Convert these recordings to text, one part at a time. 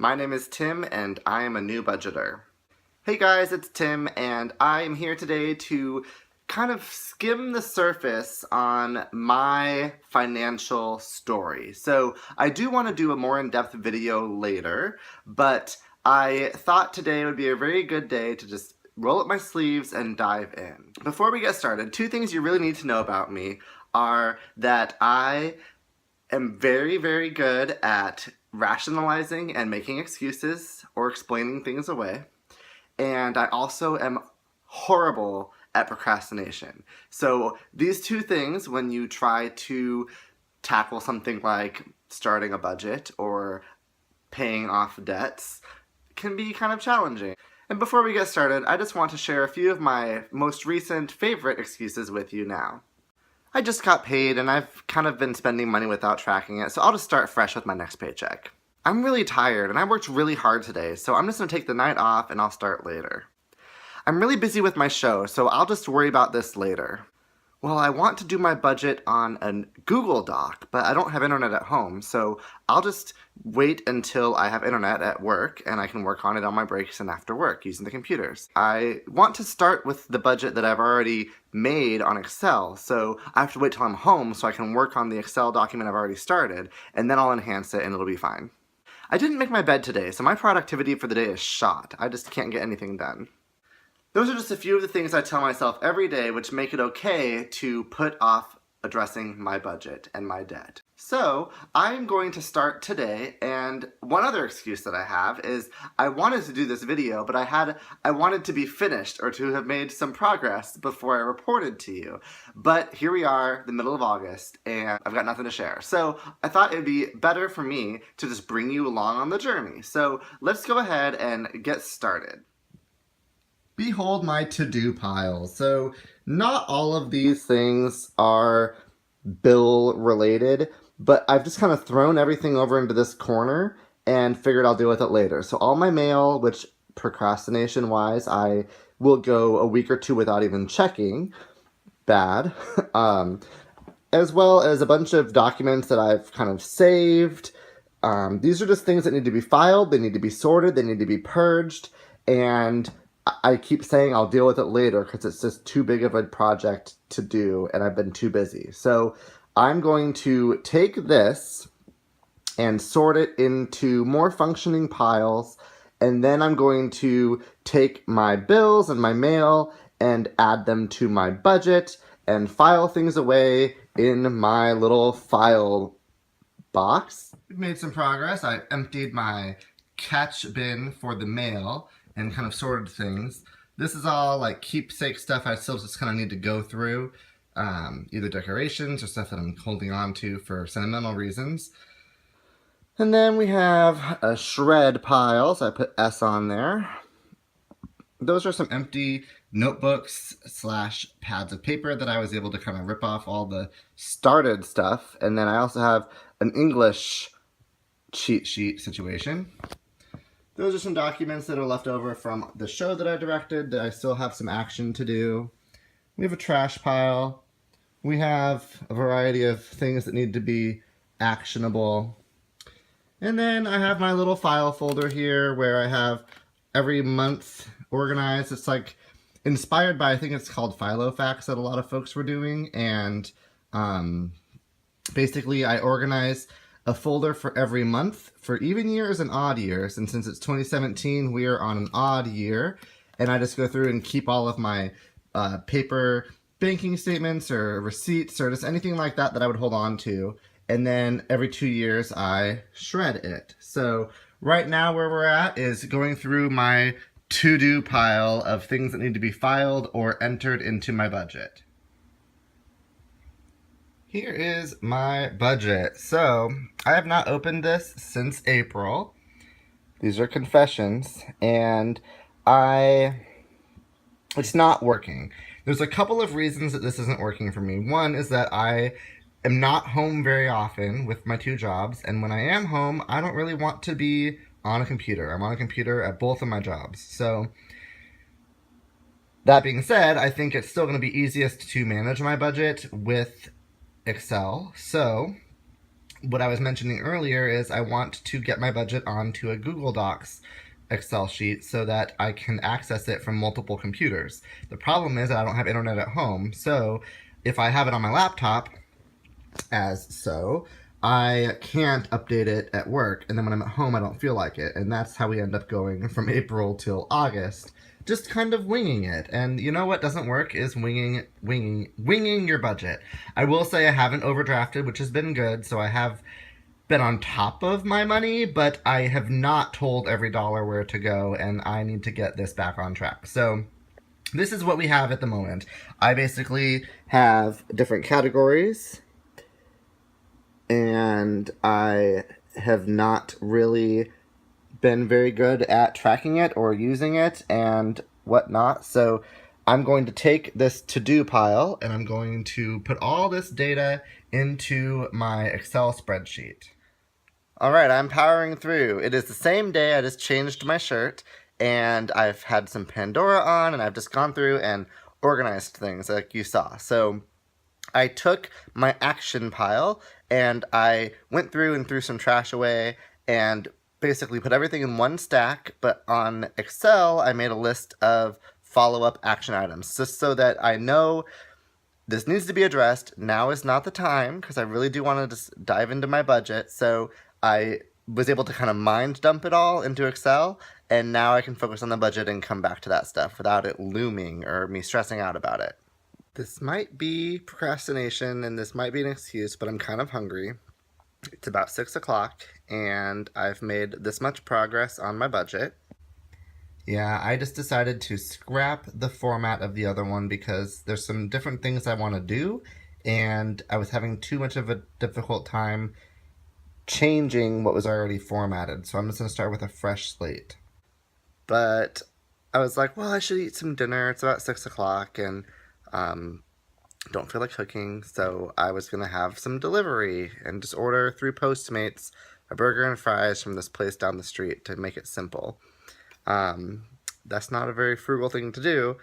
My name is Tim and I am a new budgeter. Hey guys, it's Tim and I am here today to kind of skim the surface on my financial story. So I do want to do a more in-depth video later, but I thought today would be a very good day to just roll up my sleeves and dive in. Before we get started, two things you really need to know about me are that I am very, very good at rationalizing and making excuses or explaining things away. And I also am horrible at procrastination. So these two things, when you try to tackle something like starting a budget or paying off debts, can be kind of challenging. And before we get started, I just want to share a few of my most recent favorite excuses with you now. I just got paid and I've kind of been spending money without tracking it, so I'll just start fresh with my next paycheck. I'm really tired and I worked really hard today, so I'm just going to take the night off and I'll start later. I'm really busy with my show, so I'll just worry about this later. Well, I want to do my budget on a Google Doc, but I don't have internet at home, so I'll just wait until I have internet at work and I can work on it on my breaks and after work using the computers. I want to start with the budget that I've already made on Excel, so I have to wait till I'm home so I can work on the Excel document I've already started, and then I'll enhance it and it'll be fine. I didn't make my bed today, so my productivity for the day is shot. I just can't get anything done. Those are just a few of the things I tell myself every day which make it okay to put off addressing my budget and my debt. So I'm going to start today, and one other excuse that I have is I wanted to do this video, but I wanted to be finished or to have made some progress before I reported to you. But here we are, the middle of August, and I've got nothing to share. So I thought it'd be better for me to just bring you along on the journey. So let's go ahead and get started. Behold my to-do pile. So not all of these things are bill related, but I've just kind of thrown everything over into this corner and figured I'll deal with it later. So all my mail, which procrastination wise, I will go a week or two without even checking, bad, as well as a bunch of documents that I've kind of saved. These are just things that need to be filed, they need to be sorted, they need to be purged, and I keep saying I'll deal with it later because it's just too big of a project to do and I've been too busy. So I'm going to take this and sort it into more functioning piles, and then I'm going to take my bills and my mail and add them to my budget and file things away in my little file box. We've made some progress. I emptied my catch bin for the mail and kind of sorted things. This is all like keepsake stuff I still just kind of need to go through, either decorations or stuff that I'm holding on to for sentimental reasons. And then we have a shred pile, so I put S on there. Those are some empty notebooks / pads of paper that I was able to kind of rip off all the started stuff. And then I also have an English cheat sheet situation. Those are some documents that are left over from the show that I directed that I still have some action to do. We have a trash pile. We have a variety of things that need to be actionable. And then I have my little file folder here where I have every month organized. It's like inspired by, I think it's called Filofax that a lot of folks were doing. And basically I organize a folder for every month for even years and odd years, and since it's 2017 we are on an odd year, and I just go through and keep all of my paper banking statements or receipts or just anything like that that I would hold on to, and then every 2 years I shred it. So right now where we're at is going through my to-do pile of things that need to be filed or entered into my budget. Here is my budget. So I have not opened this since April. These are confessions, and it's not working. There's a couple of reasons that this isn't working for me. One is that I am not home very often with my two jobs, and when I am home, I don't really want to be on a computer. I'm on a computer at both of my jobs. So that being said, I think it's still going to be easiest to manage my budget with Excel. So what I was mentioning earlier is I want to get my budget onto a Google Docs Excel sheet so that I can access it from multiple computers. The problem is that I don't have internet at home, so if I have it on my laptop, as so, I can't update it at work, and then when I'm at home, I don't feel like it, and that's how we end up going from April till August, just kind of winging it. And you know what doesn't work is winging your budget. I will say I haven't overdrafted, which has been good, so I have been on top of my money, but I have not told every dollar where to go, and I need to get this back on track. So this is what we have at the moment. I basically have different categories, and I have not really been very good at tracking it or using it and whatnot. So I'm going to take this to-do pile and I'm going to put all this data into my Excel spreadsheet. All right, I'm powering through. It is the same day. I just changed my shirt and I've had some Pandora on and I've just gone through and organized things like you saw. So I took my action pile and I went through and threw some trash away and basically put everything in one stack, but on Excel I made a list of follow-up action items just so that I know this needs to be addressed. Now is not the time because I really do want to just dive into my budget. So I was able to kind of mind dump it all into Excel, and now I can focus on the budget and come back to that stuff without it looming or me stressing out about it. This might be procrastination and this might be an excuse, but I'm kind of hungry. It's about 6 o'clock and I've made this much progress on my budget. Yeah, I just decided to scrap the format of the other one because there's some different things I want to do and I was having too much of a difficult time changing what was already formatted. So I'm just going to start with a fresh slate. But I was like, well, I should eat some dinner. It's about 6 o'clock and don't feel like cooking, so I was going to have some delivery and just order through Postmates a burger and fries from this place down the street to make it simple. That's not a very frugal thing to do,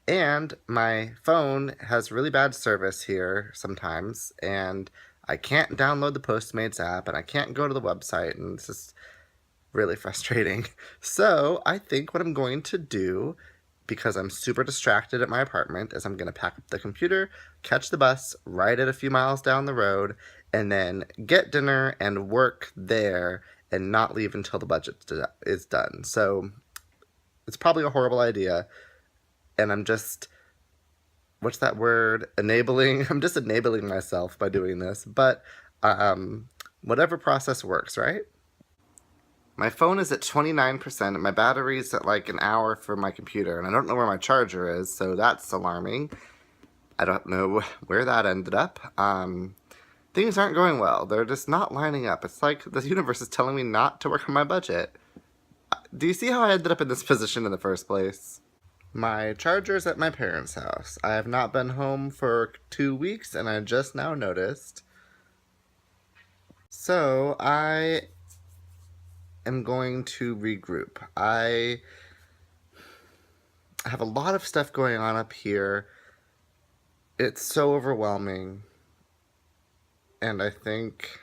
and my phone has really bad service here sometimes, and I can't download the Postmates app, and I can't go to the website, and it's just really frustrating. So I think what I'm going to do, because I'm super distracted at my apartment, is I'm going to pack up the computer, catch the bus, ride it a few miles down the road, and then get dinner and work there and not leave until the budget is done. So it's probably a horrible idea, and I'm just, what's that word? Enabling? I'm just enabling myself by doing this, but whatever process works, right? My phone is at 29%, and my battery's at like an hour for my computer, and I don't know where my charger is, so that's alarming. I don't know where that ended up. Things aren't going well. They're just not lining up. It's like the universe is telling me not to work on my budget. Do you see how I ended up in this position in the first place? My charger's at my parents' house. I have not been home for 2 weeks, and I just now noticed. So I am going to regroup. I have a lot of stuff going on up here. It's so overwhelming. And I think,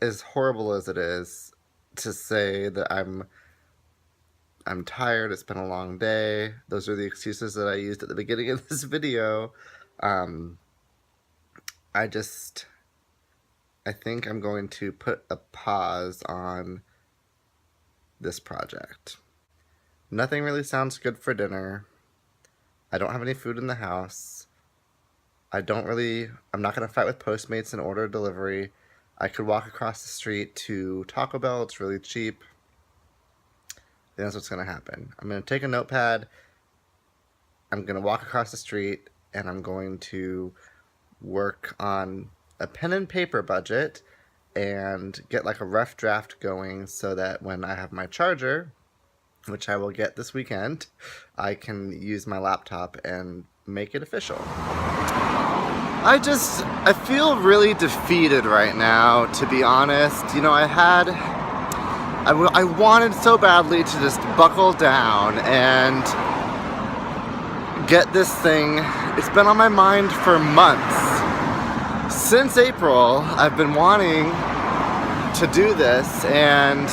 as horrible as it is to say that I'm tired, it's been a long day, those are the excuses that I used at the beginning of this video. I think I'm going to put a pause on this project. Nothing really sounds good for dinner. I don't have any food in the house. I'm not going to fight with Postmates and order delivery. I could walk across the street to Taco Bell. It's really cheap. Then that's what's going to happen. I'm going to take a notepad. I'm going to walk across the street and I'm going to work on a pen and paper budget and get like a rough draft going so that when I have my charger, which I will get this weekend, I can use my laptop and make it official. I feel really defeated right now, to be honest. You know, I wanted so badly to just buckle down and get this thing. It's been on my mind for months. since April, I've been wanting to do this, and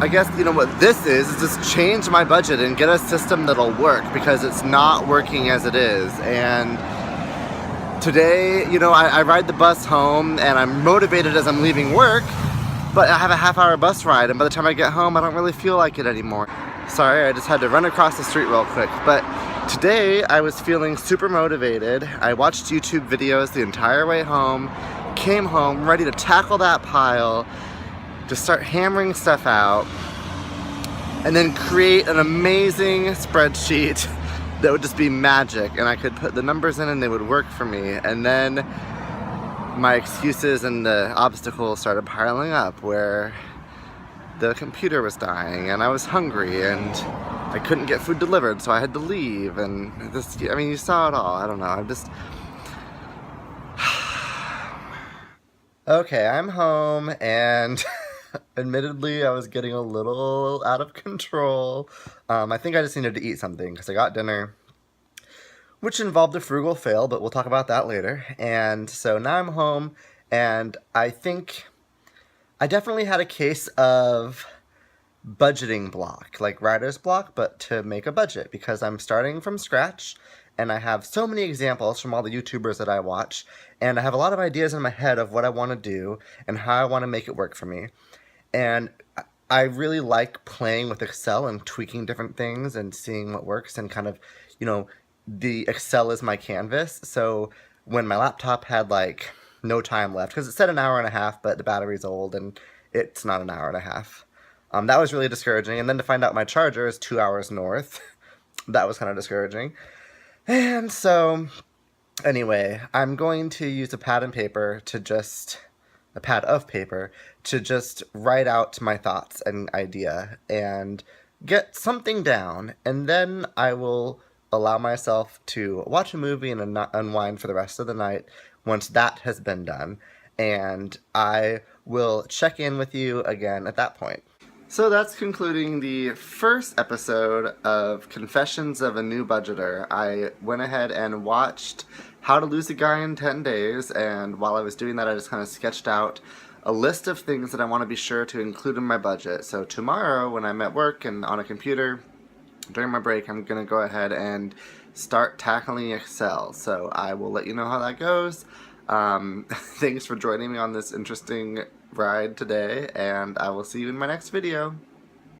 I guess, you know, what this is just change my budget and get a system that'll work, because it's not working as it is. And today, you know, I ride the bus home and I'm motivated as I'm leaving work, but I have a half-hour bus ride, and by the time I get home I don't really feel like it anymore. Sorry, I just had to run across the street real quick. But today I was feeling super motivated. I watched YouTube videos the entire way home, came home ready to tackle that pile, to start hammering stuff out, and then create an amazing spreadsheet that would just be magic, and I could put the numbers in and they would work for me. And then my excuses and the obstacles started piling up, where the computer was dying and I was hungry and I couldn't get food delivered, so I had to leave, and this, I mean, you saw it all. I don't know, I'm just okay, I'm home, and admittedly I was getting a little out of control. I think I just needed to eat something because I got dinner, which involved a frugal fail, but we'll talk about that later. And so now I'm home, and I think I definitely had a case of budgeting block, like writer's block, but to make a budget, because I'm starting from scratch, and I have so many examples from all the YouTubers that I watch, and I have a lot of ideas in my head of what I want to do and how I want to make it work for me. And I really like playing with Excel and tweaking different things and seeing what works, and kind of, you know, the Excel is my canvas. So when my laptop had like no time left, because it said an hour and a half, but the battery's old and it's not an hour and a half. That was really discouraging. And then to find out my charger is 2 hours north, that was kind of discouraging. And so anyway, I'm going to use a pad of paper to just write out my thoughts and idea and get something down, and then I will allow myself to watch a movie and unwind for the rest of the night once that has been done, and I will check in with you again at that point. So that's concluding the first episode of Confessions of a New Budgeter. I went ahead and watched How to Lose a Guy in 10 Days, and while I was doing that I just kind of sketched out a list of things that I want to be sure to include in my budget. So tomorrow when I'm at work and on a computer, during my break, I'm going to go ahead and start tackling Excel. So I will let you know how that goes. Thanks for joining me on this interesting ride today, and I will see you in my next video.